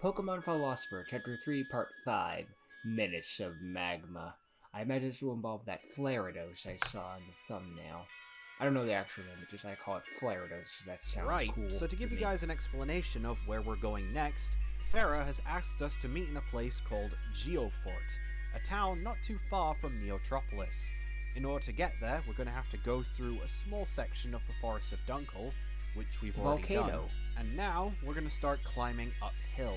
Pokemon Philosopher, Chapter 3, Part 5, Menace of Magma. I imagine this will involve that Flarados I saw in the thumbnail. I don't know the actual name, it's just I call it Flarados. That sounds cool. Right, so to give you guys an explanation of where we're going next, Sarah has asked us to meet in a place called Geofort, a town not too far from Neotropolis. In order to get there, we're going to have to go through a small section of the Forest of Dunkel, which we've already done. And now, we're going to start climbing uphill.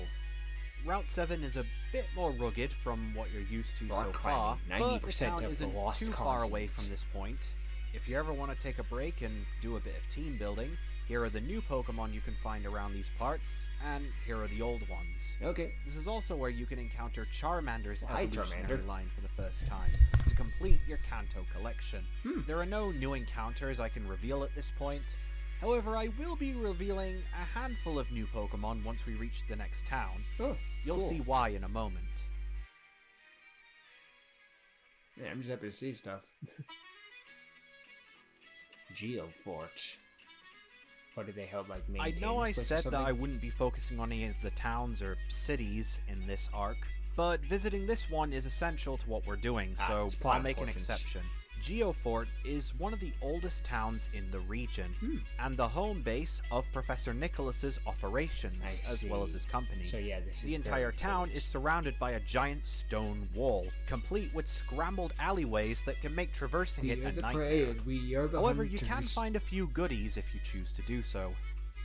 Route 7 is a bit more rugged from what you're used to so far, but the town isn't too far away from this point. If you ever want to take a break and do a bit of team building, here are the new Pokemon you can find around these parts, and here are the old ones. Okay. This is also where you can encounter Charmander's evolutionary line for the first time, to complete your Kanto collection. There are no new encounters I can reveal at this point. However, I will be revealing a handful of new Pokemon once we reach the next town. You'll see why in a moment. Yeah, I'm just happy to see stuff. Geofort. What did they help, like, maintain? I know I said that I wouldn't be focusing on any of the towns or cities in this arc, but visiting this one is essential to what we're doing, so I'll make an exception. Geofort is one of the oldest towns in the region, and the home base of Professor Nicholas's operations, as well as his company. So yeah, the entire town is surrounded by a giant stone wall, complete with scrambled alleyways that can make traversing it a nightmare. However, you can find a few goodies if you choose to do so.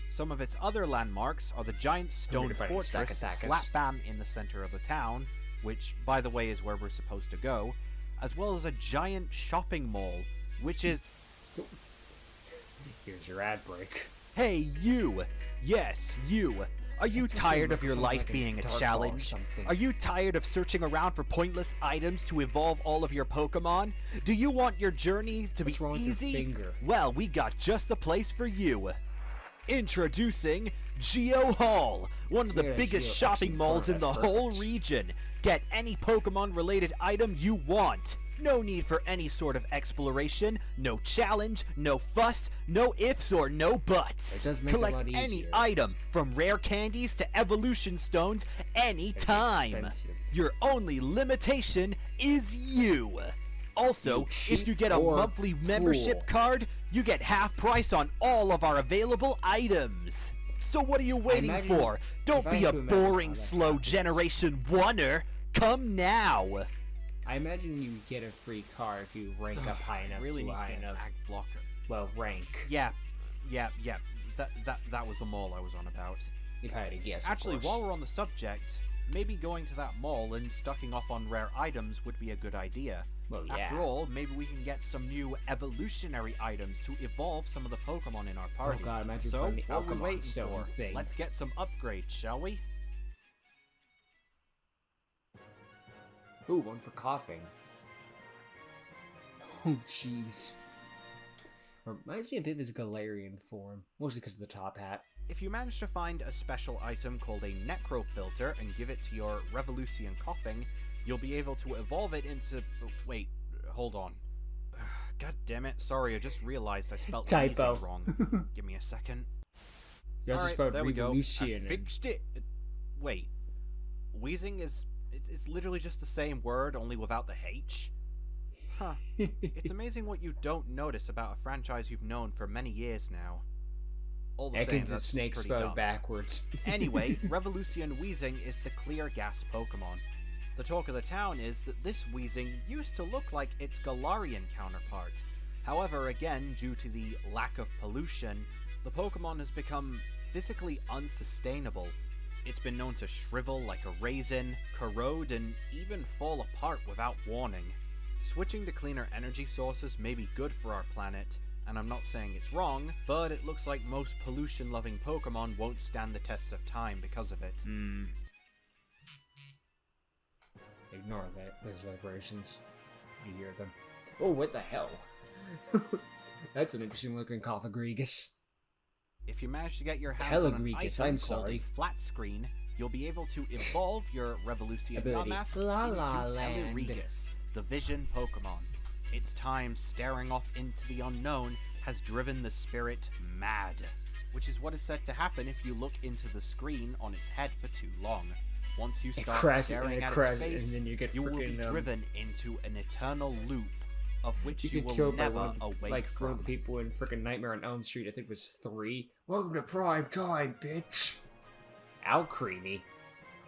Some of its other landmarks are the giant stone fortress slap bam in the center of the town, which, by the way, is where we're supposed to go, as well as a giant shopping mall, which is... Here's your ad break. Hey, you! Yes, you! Are you tired of your life being a challenge? Are you tired of searching around for pointless items to evolve all of your Pokemon? Do you want your journey to be easy? Well, we got just the place for you. Introducing Geo Hall, one of the biggest shopping malls in the whole region. Get any Pokemon-related item you want. No need for any sort of exploration, no challenge, no fuss, no ifs or no buts. Collect any item, from rare candies to evolution stones, anytime. Your only limitation is you. Also, if you get a monthly membership card, you get half price on all of our available items. So what are you waiting for? Don't be a boring, slow Generation 1-er. Come now! I imagine you get a free car if you rank up high enough really to high enough. Blocker. Well, rank. Yeah. That was the mall I was on about. If I had to guess, actually, while we're on the subject, maybe going to that mall and stocking up on rare items would be a good idea. Well, yeah. After all, maybe we can get some new evolutionary items to evolve some of the Pokemon in our party. Oh god, imagine so, what are we waiting for? Let's get some upgrades, shall we? Ooh, one for coughing. Oh, jeez. Reminds me a bit of his Galarian form, mostly because of the top hat. If you manage to find a special item called a Necro Filter and give it to your Revolution Coughing, you'll be able to evolve it into... Wait, hold on. God damn it, sorry, I just realized I spelled Typo wrong. Give me a second. You also spelled Revolution. I fixed it. Wait. Wheezing is... It's literally just the same word, only without the H. Huh. It's amazing what you don't notice about a franchise you've known for many years now. All the same, that's snake pretty spelled dumb. Backwards. Anyway, Revolution Weezing is the clear gas Pokemon. The talk of the town is that this Weezing used to look like its Galarian counterpart. However, again, due to the lack of pollution, the Pokemon has become physically unsustainable. It's been known to shrivel like a raisin, corrode, and even fall apart without warning. Switching to cleaner energy sources may be good for our planet, and I'm not saying it's wrong, but it looks like most pollution-loving Pokemon won't stand the test of time because of it. Ignore those vibrations. You hear them. Oh, what the hell? That's an interesting looking Coffagregus. If you manage to get your hands on an item called a flat screen, you'll be able to evolve your Revolution Yamask into Telerigus, the Vision Pokemon. Its time staring off into the unknown has driven the spirit mad. which is what is said to happen if you look into the screen on its head for too long. Once you start staring at its face, and then you will be driven into an eternal loop of which you will killed never by awake like one of from. the people in freaking Nightmare on Elm Street. I think it was 3. Welcome to prime time, bitch. Al Creamy.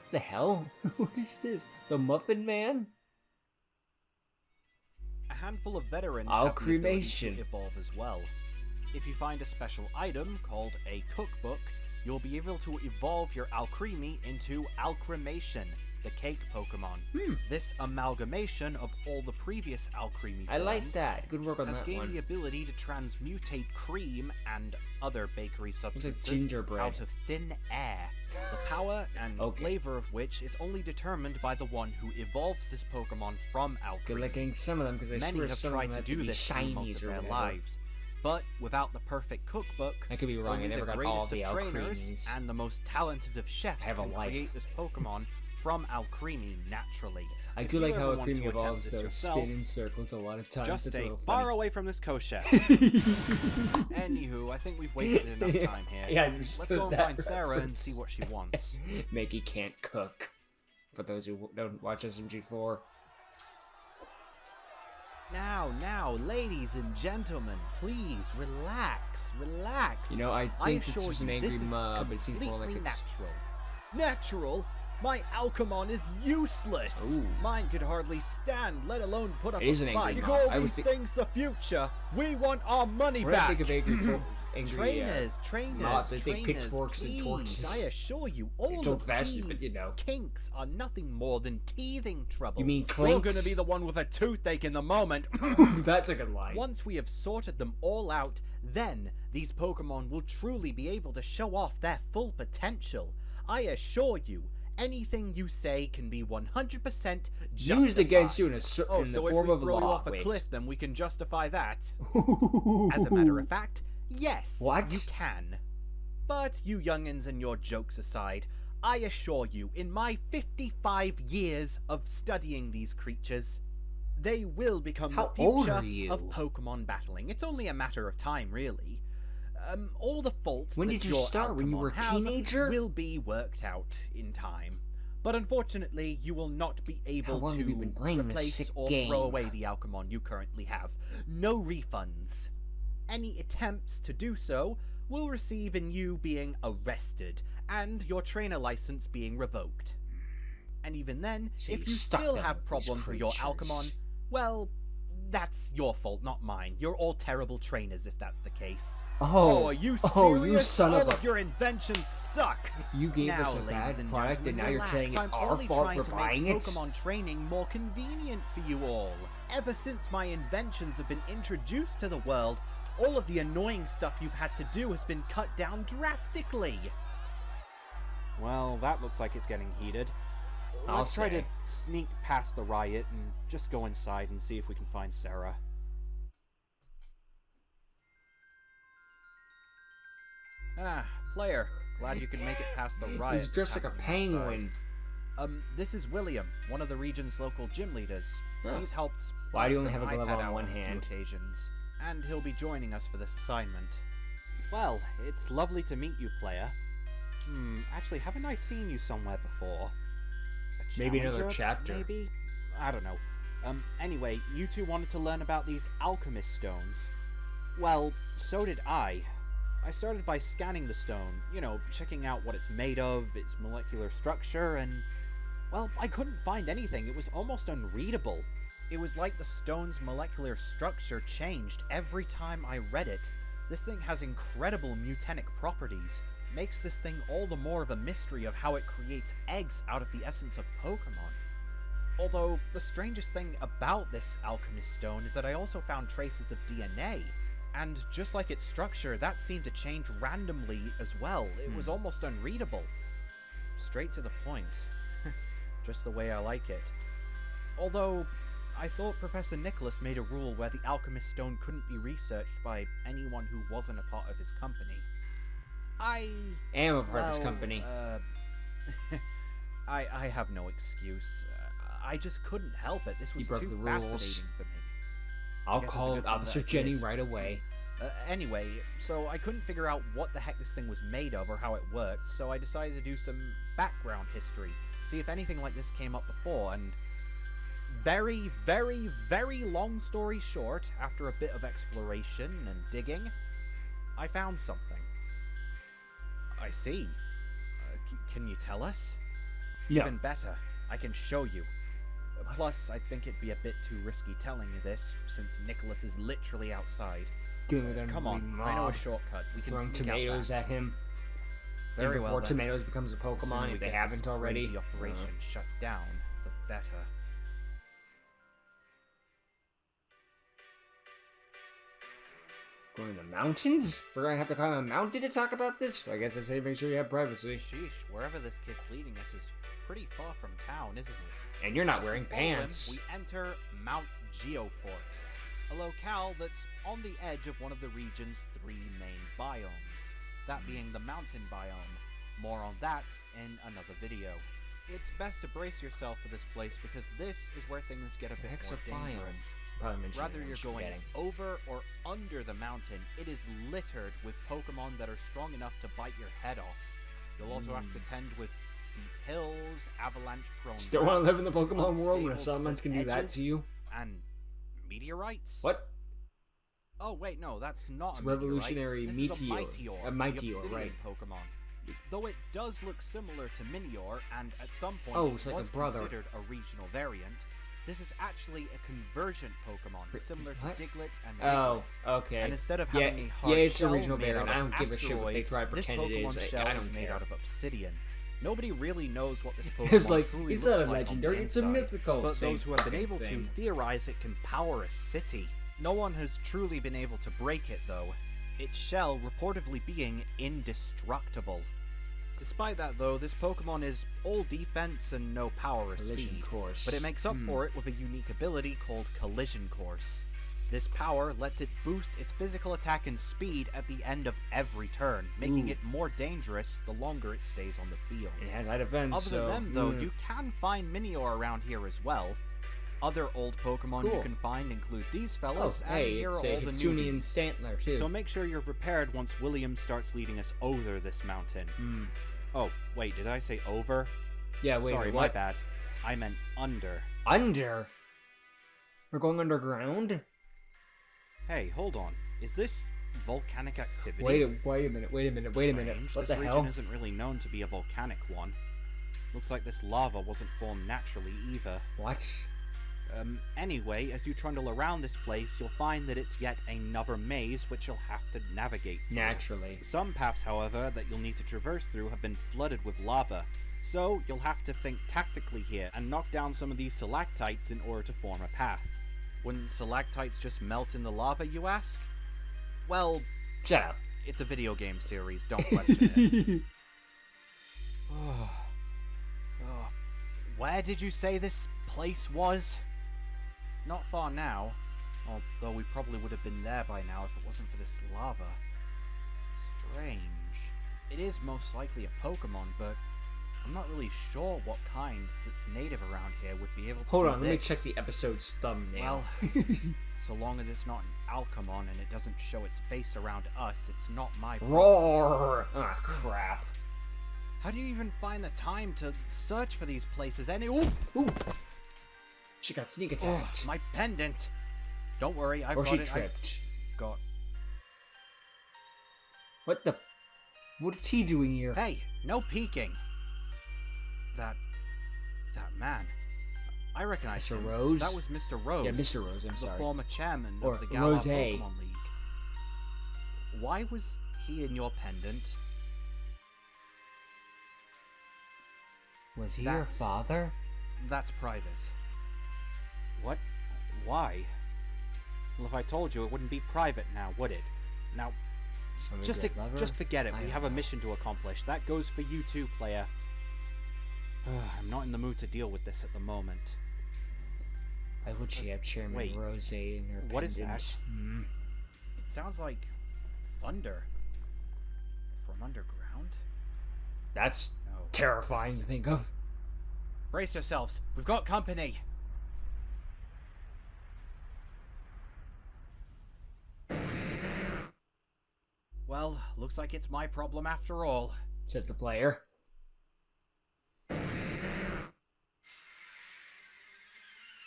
What the hell? What is this? The Muffin Man? A handful of veterans Al have the ability Cremation. to evolve as well. If you find a special item called a cookbook, you'll be able to evolve your Alcremie into Alcremation, the cake Pokemon. This amalgamation of all the previous Alcremie forms I like that. Good work on has that gained one. the ability to transmutate cream and other bakery substances gingerbread. out of thin air. The power and Okay. flavor of which is only determined by the one who evolves this Pokemon from Good Alcremie. luck getting some of them, because I Many swear have some of tried them to have do to be this through most shinies of or their whatever. lives, but without the perfect cookbook, I could be wrong. I only never the got all greatest the of trainers Alcremies. and the most talented of chefs have a can life. create this Pokemon from Alcremie naturally. I If do you like how ever want to Alcremie attempt evolves, this though. yourself, Spin in circles a lot of times. just That's a stay little far funny. away from this co-chef. Anywho, I think we've wasted enough time here. Yeah, I Let's understood go and that find Sarah and reference. see what she wants. Maggie can't cook. For those who don't watch SMG4. Now, ladies and gentlemen, please relax. You know, I think this assure was an you, angry this is mob. It seems more like completely it's... Natural? My Alcemon is useless. Ooh. Mine could hardly stand, let alone put up It is a an fight. angry You mob. call I was these thi- things the future. We want our money When I back. think of angry Trainers, mobs, I think trainers, pitchforks and please. torches. I assure you, all It's of old-fashioned, these but you know. kinks are nothing more than teething troubles. You mean You're clinks? gonna be the one with a toothache in the moment. That's a good line. Once we have sorted them all out, then these Pokemon will truly be able to show off their full potential. I assure you, anything you say can be 100% justified. Used against you in, in the so form if of we throw you law. off a Wait. cliff, then we can justify that. As a matter of fact, yes, What? you can. But you youngins and your jokes aside, I assure you, in my 55 years of studying these creatures, they will become How the old future are you? of Pokemon battling. It's only a matter of time, really. All the faults When that did you your start? When you Alcemon were a have teenager? will be worked out in time. But unfortunately, you will not be able long to have you been playing this replace sick or game? throw away the Alcemon you currently have. No refunds. Any attempts to do so will result in you being arrested and your trainer license being revoked. And even then, So if you you stuck still them have with these problems with your creatures. Alcemon, well, that's your fault, not mine. You're all terrible trainers if that's the case. Oh, are you serious? oh, you son all of a... your inventions suck. You gave Now, us a ladies bad and product, and gentlemen, now you're relax. saying it's I'm our only fault trying for to buying make it? Pokemon training more convenient for you all. Ever since my inventions have been introduced to the world, all of the annoying stuff you've had to do has been cut down drastically. Well, that looks like it's getting heated. Let's try to sneak past the riot and just go inside and see if we can find Sarah. Ah, player. Glad you could make it past the riot. He's dressed that's like a happening outside. penguin. This is William, one of the region's local gym leaders. Huh. He's helped Why do you us only have a and glove iPad on out one a few hand? occasions, and he'll be joining us for this assignment. Well, it's lovely to meet you, player. Actually, haven't I seen you somewhere before? A Maybe another challenger, chapter. Maybe? I don't know. Anyway, you two wanted to learn about these alchemist stones. Well, so did I. I started by scanning the stone, you know, checking out what it's made of, its molecular structure, and... well, I couldn't find anything. It was almost unreadable. It was like the stone's molecular structure changed every time I read it. This thing has incredible mutanic properties. Makes this thing all the more of a mystery of how it creates eggs out of the essence of Pokemon. Although, the strangest thing about this alchemist stone is that I also found traces of DNA. And just like its structure, that seemed to change randomly as well. It was almost unreadable. Straight to the point. Just the way I like it. Although, I thought Professor Nicholas made a rule where the alchemist stone couldn't be researched by anyone who wasn't a part of his company. I am a part of this company. I have no excuse. I just couldn't help it. This was broke too the rules. fascinating for me. I'll guess it's a call good thing Officer that I Jenny did. right away. Anyway, so I couldn't figure out what the heck this thing was made of or how it worked, so I decided to do some background history, see if anything like this came up before, and very, very, very long story short, after a bit of exploration and digging, I found something. I see. Can you tell us? No. Even better, I can show you. Plus, I think it'd be a bit too risky telling you this, since Nicholas is literally outside. Come on, I know a shortcut. We can throwing sneak tomatoes out at him. Very and before well, then. tomatoes becomes a Pokemon, Sooner if we they get haven't this already. crazy operation shut down, the better. Going to the mountains? We're gonna have to climb a mountain to talk about this? I guess I say make sure you have privacy. Sheesh, wherever this kid's leading us is pretty far from town, isn't it? And you're not As wearing we follow him, pants. we enter Mount Geofort, a locale that's on the edge of one of the region's 3 main biomes, that being the mountain biome. More on that in another video. It's best to brace yourself for this place because this is where things get a bit more dangerous. Whether you're going over or under the mountain, it is littered with Pokemon that are strong enough to bite your head off. You'll also have to tend with steep hills, avalanche-prone Still want to live in the routes, Pokemon world when unstable someone can do that edges, to you? and meteorites. What? Oh wait, no, that's not It's a meteorite. revolutionary This meteor. is a A Meteor, Meteor, the obsidian right. Pokemon. Though it does look similar to Minior, and at some point Oh, it's it like a was brother. considered a regional variant, this is actually a convergent Pokemon, similar to What? Diglett and Oh, Diglett. okay. And instead of Yeah, having a hard yeah, it's a shell regional made variant. out I of don't give a shit what they asteroids, try to pretend it this is. Pokemon shell I is don't made care. out of obsidian. Nobody really knows what this Pokemon It's like, truly it's looks not a like on the legendary, it's a inside, mythical. but Same those who have been fucking able thing. to theorize it can power a city. No one has truly been able to break it, though, its shell reportedly being indestructible. Despite that, though, this Pokemon is all defense and no power or Collision speed, Course. but it makes up for it with a unique ability called Collision Course. This power lets it boost its physical attack and speed at the end of every turn, making it more dangerous the longer it stays on the field. It has high defense, Other so... than them, though, you can find Minior around here as well. Other old Pokemon you Cool. can find include these Oh, fellas, and hey, here it's are a all the Hitsune and newbies. Stantler, too. So make sure you're prepared once William starts leading us over this mountain. Oh, wait, did I say over? Yeah, wait, Sorry, what? my bad. I meant under. Under? We're going underground? Hey, hold on. Is this volcanic activity? Wait a minute. Strange. What this the region hell? isn't really known to be a volcanic one. Looks like this lava wasn't formed naturally either. What? Anyway, as you trundle around this place, you'll find that it's yet another maze which you'll have to navigate through. Naturally. Some paths, however, that you'll need to traverse through have been flooded with lava, so you'll have to think tactically here and knock down some of these stalactites in order to form a path. Wouldn't stalactites just melt in the lava, you ask? Well, Shut up. it's a video game series, don't question it. Where did you say this place was? Not far now, although we probably would have been there by now if it wasn't for this lava. Strange. It is most likely a Pokemon, but I'm not really sure what kind that's native around here would be able to Hold do on, let me this. check the episode's thumbnail. Well, so long as it's not an Alcamon and it doesn't show its face around us, it's not my problem. Roar! Ah, crap. How do you even find the time to search for these places? Ooh! Ooh. She got sneak attacked. My pendant! Don't worry, I've Or got she it. tripped. Got. What the... What is he doing here? Hey, no peeking! That man. I recognize Mr. him. Rose? That was Mr. Rose. Yeah, Mr. Rose, I'm the sorry. former chairman Or of the Galar Rose. Pokemon League. Why was he in your pendant? Was he your father? That's private. What? Why? Well, if I told you, it wouldn't be private now, would it? Now, Some just regret lover? just forget it. I We don't have a know. mission to accomplish. That goes for you too, player. I'm not in the mood to deal with this at the moment. Why would she have Chairman Wait, Rose in her what is pendant? that? Hmm. It sounds like thunder from underground. That's No. terrifying to think of. Brace yourselves. We've got company. Well, looks like it's my problem after all, said the player.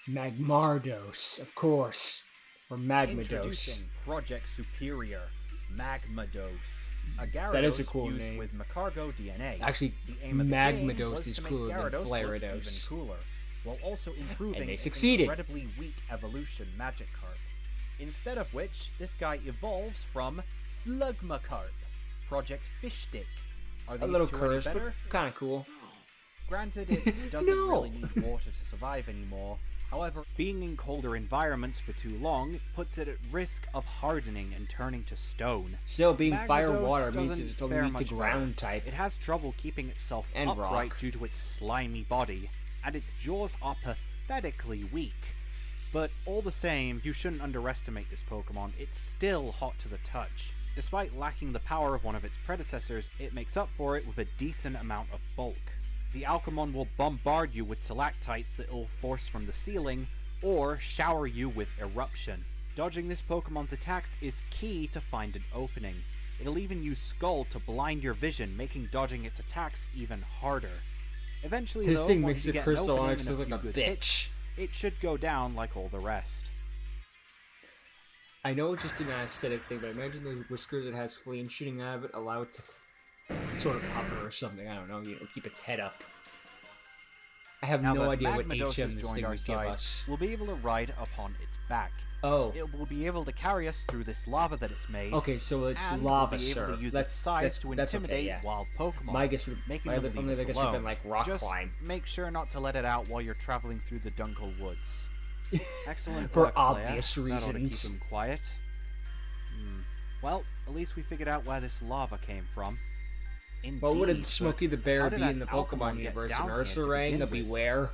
Magmardos, of course. Or Magmados. Introducing Project Superior, Magmados. A Gyarados That is a cool used name. with Macargo DNA. Actually, The aim of the game was Magmados is to make cooler than Gyarados look Flarados. even cooler, while also improving And they its succeeded. incredibly weak evolution Magikarp. Instead of which, this guy evolves from Slugmacarp. Project Fishstick. Are A these little two cursed, any but better? kind of cool. Granted, it doesn't No. really need water to survive anymore. However, being in colder environments for too long puts it at risk of hardening and turning to stone. Still, being fire Magmados water means doesn't it's fare only weak much to ground better. type. It has trouble keeping itself And upright rock. due to its slimy body, and its jaws are pathetically weak. But all the same, you shouldn't underestimate this Pokemon. It's still hot to the touch. Despite lacking the power of one of its predecessors, it makes up for it with a decent amount of bulk. The Alcemon will bombard you with Stalactites that it'll force from the ceiling, or shower you with Eruption. Dodging this Pokemon's attacks is key to find an opening. It'll even use Skull to blind your vision, making dodging its attacks even harder. Eventually, This though, thing once makes you the get an Crystal opening Onyx and look few like a good bitch. hits, it should go down like all the rest. I know it's just an aesthetic thing, but imagine those whiskers it has flames shooting out of it allow it to sort of hover or something. I don't know, keep its head up. I have Now no that idea what Magmados HM has this joined thing our would give side, us. we'll be able to ride upon its back. Oh, It will be able to carry us through this lava that it's made. okay, so it's and lava we'll be able surf. to use That's- its sides to that's okay, intimidate yeah. wild Pokemon. My guess would, making my them other leave guess us would have been alone. like rock Just climb. make sure not to let it out while you're traveling through the Dunkel Woods. Excellent For work, Claire. obvious That ought to reasons. keep him quiet. Well, at least we figured out where this lava came from. Indeed, Well, what did but Smokey the how Bear did be that in the Alcemon Pokemon get universe? down An here to Ursaring, begin a with? Beware?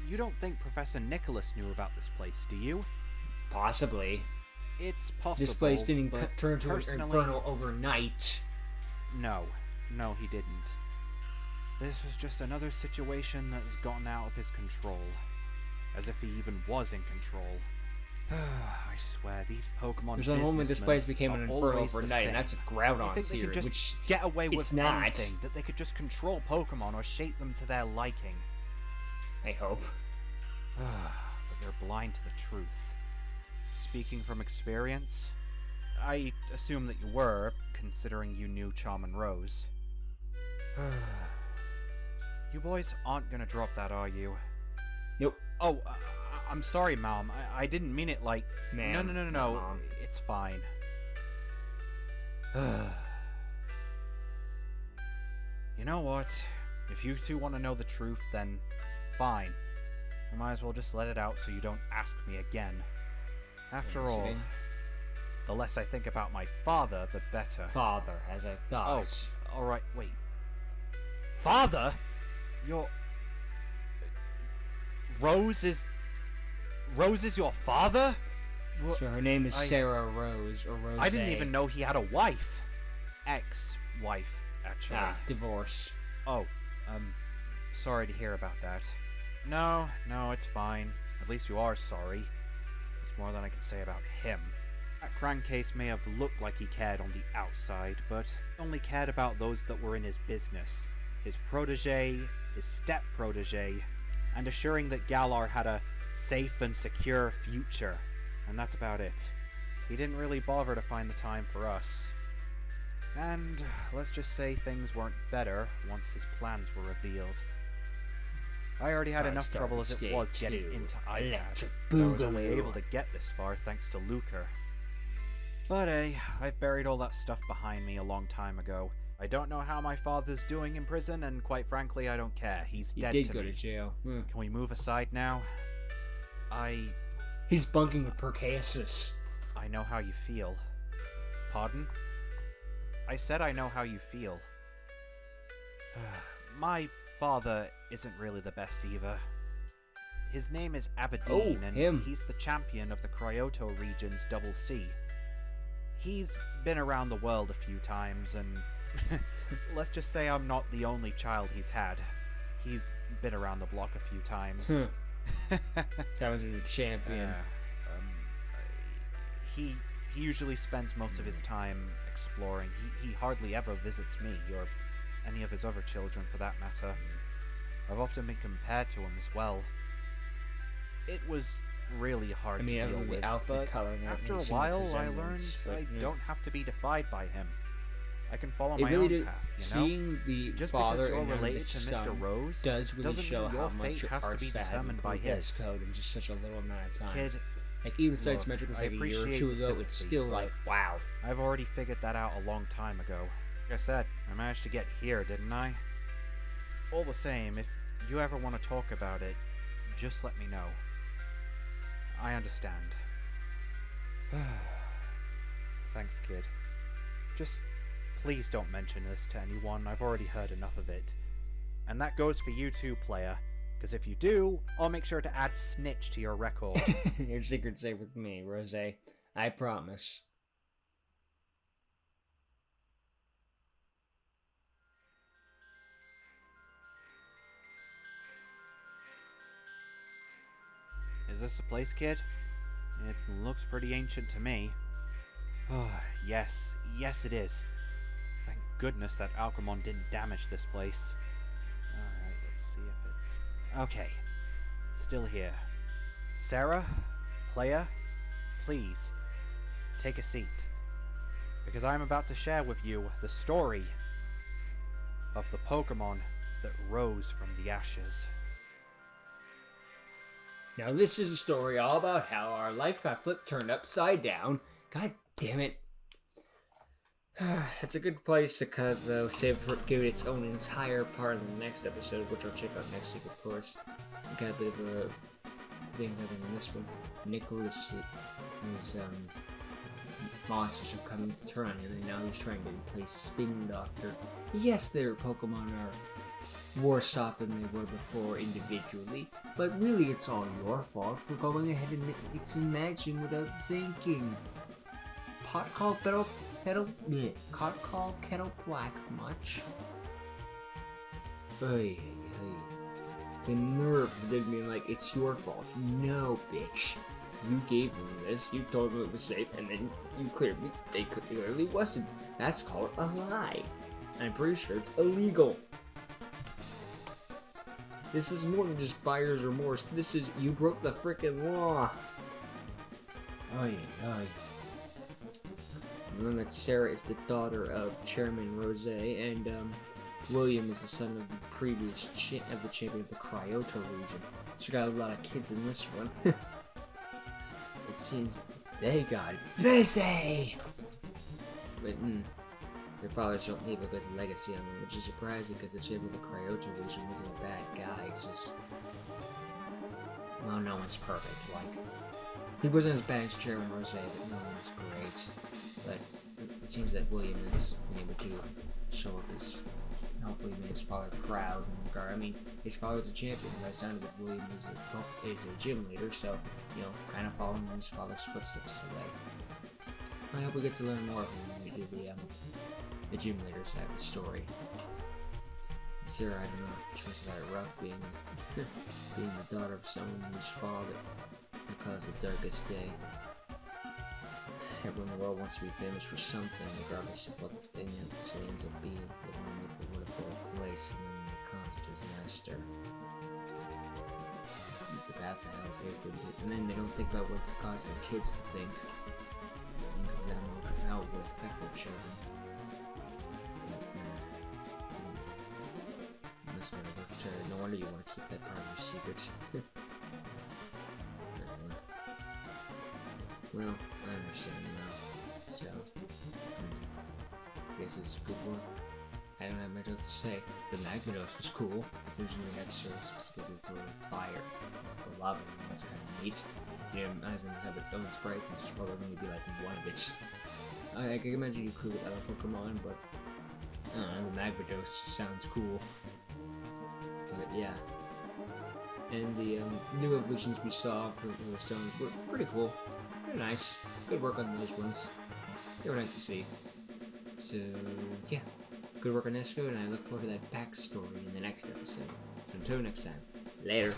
You don't think Professor Nicholas knew about this place, do you? Possibly. It's possible. This place didn't but turn to an personally, inferno overnight. No, he didn't. This was just another situation that has gotten out of his control. As if he even was in control. I swear, these Pokemon There's a moment this businessmen place became an are inferno always the overnight, and same. that's if They Groudon's think they here, could just which get away with it's not. anything, that they could just control Pokemon or shape them to their liking. I hope. But they're blind to the truth. Speaking from experience, I assume that you were, considering you knew Charmin Rose. You boys aren't gonna drop that, are you? Nope. Oh, I'm sorry, Mom. I didn't mean it like... Ma'am, No. not Mom. It's fine. You know what? If you two want to know the truth, then fine. I might as well just let it out so you don't ask me again. After all, Listening. the less I think about my father, the better. Father, as I Oh, thought. alright, wait. Father? Your... Rose is your father? So her name is I- Sarah Rose, or Rose. I didn't even know he had a wife. Ex-wife, actually. Divorced. Oh, sorry to hear about that. No, it's fine. At least you are sorry. It's more than I can say about him. That crankcase may have looked like he cared on the outside, but he only cared about those that were in his business. His protege, his step-protege, and assuring that Galar had a safe and secure future. And that's about it. He didn't really bother to find the time for us. And let's just say things weren't better once his plans were revealed. I already had enough trouble as it was getting into iPad. Electric I was only Boogaloo. able to get this far thanks to Luker. But hey, I've buried all that stuff behind me a long time ago. I don't know how my father's doing in prison, and quite frankly, I don't care. He's He dead did to go me. to jail. Can we move aside now? He's bunking with Percasus. I know how you feel. Pardon? I said I know how you feel. My father isn't really the best either. His name is Aberdeen, and him. he's the champion of the Cryoto region's Double C. He's been around the world a few times, and let's just say I'm not the only child he's had. He's been around the block a few times. That was a champion. He usually spends most of his time exploring. He hardly ever visits me, or any of his other children for that matter. I've often been compared to him as well. It was really hard to deal with, but after a while I learned I don't have to be defied by him. I can follow my own path, you know? Seeing the Just father because and you're related the to son Mr. Rose does really doesn't show mean how your much fate has to be Archstat has determined by improved his his. code in just such a little amount of time. Kid, like even since look, Metric was I like a year or appreciate two the ago, it's sympathy, still but like, wow. I've already figured that out a long time ago. Like I said, I managed to get here, didn't I? All the same, if you ever want to talk about it, just let me know. I understand. Thanks, kid. Just please don't mention this to anyone. I've already heard enough of it. And that goes for you too, player. Because if you do, I'll make sure to add snitch to your record. Your secret's safe with me, Rose. I promise. Is this the place, kid? It looks pretty ancient to me. Oh, yes it is. Thank goodness that Alcremon didn't damage this place. Alright, let's see if it's... Okay. Still here. Sarah? Player? Please, take a seat. Because I'm about to share with you the story of the Pokemon that rose from the ashes. Now this is a story all about how our life got flipped, turned upside down. God damn it. It's a good place to cut, though. Save for give it its own entire part in the next episode, which I'll check out next week, of course. We got a bit of a thing happening in this one. Nicholas, his monsters are coming to turn on him, and now he's trying to replace Spin Doctor. Yes, their Pokemon are worse off than they were before individually, but really it's all your fault for going ahead and imagine without thinking. Pot call kettle black much? Ay. The nerve of them being like, it's your fault. No, bitch. You gave them this, you told them it was safe, and then you clearly wasn't. That's called a lie. I'm pretty sure it's illegal. This is more than just buyer's remorse. This is, you broke the frickin' law. Ay. Remember that Sarah is the daughter of Chairman Rose, and William is the son of the previous champion of the Cryoto region. So got a lot of kids in this one. It seems they got busy! But, their fathers don't leave a good legacy on them, which is surprising because the champion of the Cryoto region wasn't a bad guy. He's just... well, no one's perfect. Like, he wasn't as bad as Chairman Rose, but no one's great. But it seems that William is able to show up his... hopefully made his father proud in regard. I mean, his father's a champion. By the sound of it, William is a gym leader, so, you know, kind of following in his father's footsteps today. I hope we get to learn more of him when we do the gym leader side of the story. And Sarah, I don't know, she must have had it rough being the daughter of someone whose father caused the darkest day. Everyone in the world wants to be famous for something, regardless of what the thing actually ends up being. They want to make the world a better place, and then they cause a disaster. The bad things, and then they don't think about what could cause their kids to think. Think of them, how it would affect their children. Must have been a rough turn. No wonder you want to keep that part of your secret. Well, I understand now. So, I guess it's a good one. I don't have much else to say. The Magnetos was cool. It's usually had served specifically for fire, for lava, and that's kind of neat. You know, I don't have its own sprites, it's probably going to be like one of it. I can imagine you could with other Pokemon, but I don't know, the Magnetos just sounds cool. But yeah. And the new evolutions we saw for the stones were pretty cool. They're nice. Good work on those ones. They were nice to see. So, yeah. Good work on Esco, and I look forward to that backstory in the next episode. So until next time, later.